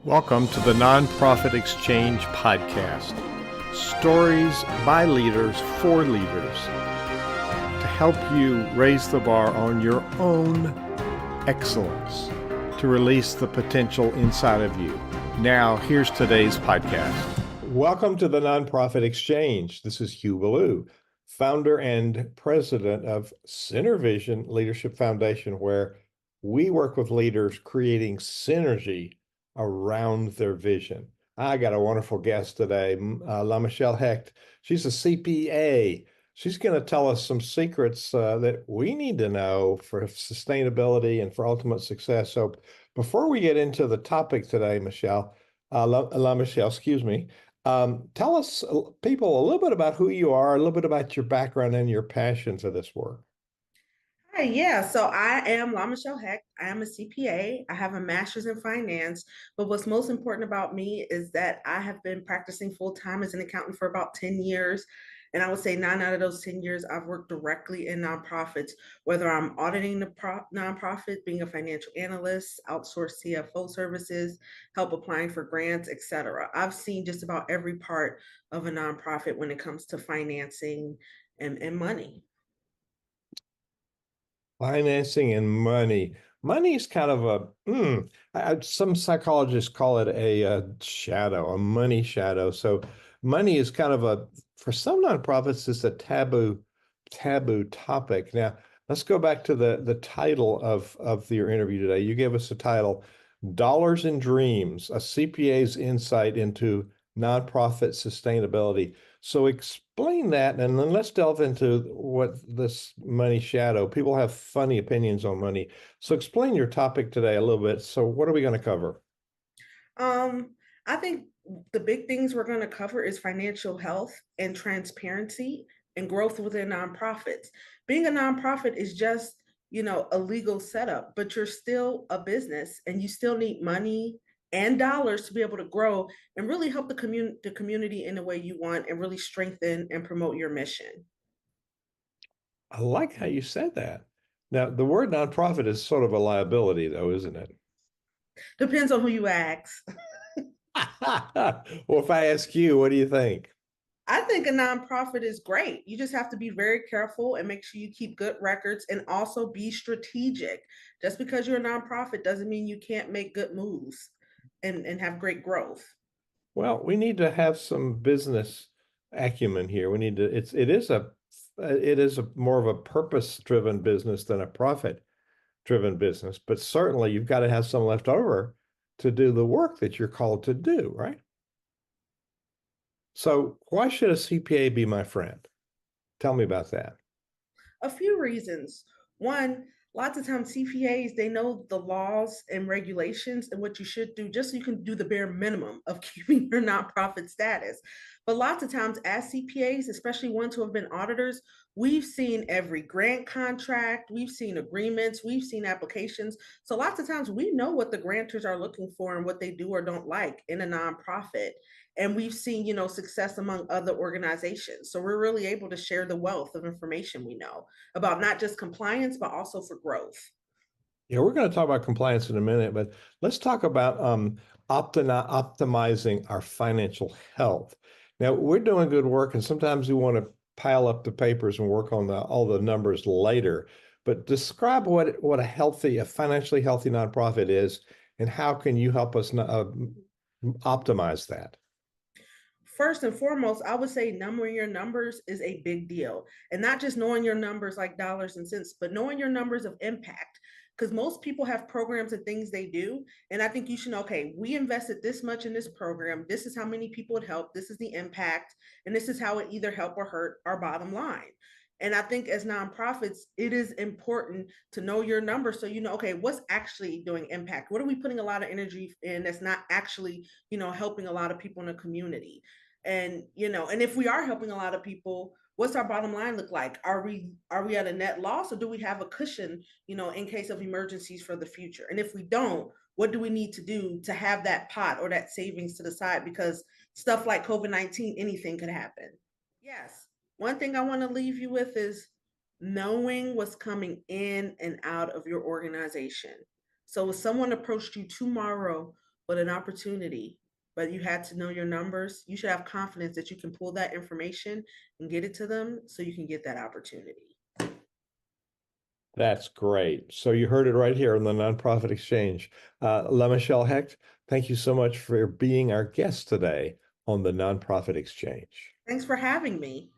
Welcome to the Nonprofit Exchange Podcast. Stories by leaders for leaders to help you raise the bar on your own excellence, to release the potential inside of you. Now, here's today's podcast. Welcome to the Nonprofit Exchange. This is Hugh Ballou, founder and president of Center Vision Leadership Foundation, where we work with leaders creating synergy around their vision. I got a wonderful guest today, LaMichelle Hecht. She's a CPA. She's going to tell us some secrets that we need to know for sustainability and for ultimate success. So before we get into the topic today, LaMichelle, excuse me, tell us, people, a little bit about who you are, a little bit about your background and your passion for this work. Hi, yeah, so I am LaMichelle Hecht. I am a CPA. I have a master's in finance, but what's most important about me is that I have been practicing full-time as an accountant for about 10 years. And I would say 9 out of those 10 years, I've worked directly in nonprofits, whether I'm auditing the nonprofit, being a financial analyst, outsourced CFO services, help applying for grants, etc. I've seen just about every part of a nonprofit when it comes to financing and money. Financing and money. Money is kind of some psychologists call it a shadow, a money shadow. So money is kind of for some nonprofits, it's a taboo topic. Now, let's go back to the title of your interview today. You gave us the title, Dollars and Dreams, a CPA's Insight into Nonprofit Sustainability. So explain that, and then let's delve into what this money shadow. People have funny opinions on money. So explain your topic today a little bit. So what are we going to cover? I think the big things we're going to cover is financial health and transparency and growth within nonprofits. Being a nonprofit is just, a legal setup, but you're still a business and you still need money and dollars to be able to grow and really help the community in the way you want and really strengthen and promote your mission. I like how you said that. Now, the word nonprofit is sort of a liability, though, isn't it? Depends on who you ask. Well, if I ask you, what do you think? I think a nonprofit is great. You just have to be very careful and make sure you keep good records and also be strategic. Just because you're a nonprofit doesn't mean you can't make good moves and have great growth. Well, we need to have some business acumen here. We need to, it is a more of a purpose-driven business than a profit-driven business, but certainly you've got to have some left over to do the work that you're called to do, right? So why should a CPA be my friend? Tell me about that. A few reasons. One, lots of times CPAs, they know the laws and regulations and what you should do just so you can do the bare minimum of keeping your nonprofit status. But lots of times as CPAs, especially ones who have been auditors, we've seen every grant contract, we've seen agreements, we've seen applications. So lots of times we know what the grantors are looking for and what they do or don't like in a nonprofit. And we've seen, success among other organizations. So we're really able to share the wealth of information we know about not just compliance, but also for growth. Yeah, we're going to talk about compliance in a minute, but let's talk about optimizing our financial health. Now, we're doing good work, and sometimes we want to pile up the papers and work on all the numbers later. But describe what a financially healthy nonprofit is, and how can you help us optimize that? First and foremost, I would say numbering your numbers is a big deal. And not just knowing your numbers like dollars and cents, but knowing your numbers of impact. Because most people have programs and things they do. And I think you should know, okay, we invested this much in this program. This is how many people it helped. This is the impact. And this is how it either help or hurt our bottom line. And I think as nonprofits, it is important to know your numbers so you know, okay, what's actually doing impact? What are we putting a lot of energy in that's not actually, helping a lot of people in the community? And and if we are helping a lot of people, what's our bottom line look like? Are we at a net loss, or do we have a cushion, in case of emergencies for the future? And if we don't, what do we need to do to have that pot or that savings to the side? Because stuff like COVID-19, anything could happen. Yes, one thing I want to leave you with is knowing what's coming in and out of your organization. So if someone approached you tomorrow but an opportunity. But you had to know your numbers. You should have confidence that you can pull that information and get it to them so you can get that opportunity. That's great. So you heard it right here on the Nonprofit Exchange. LaMichelle Hecht, thank you so much for being our guest today on the Nonprofit Exchange. Thanks for having me.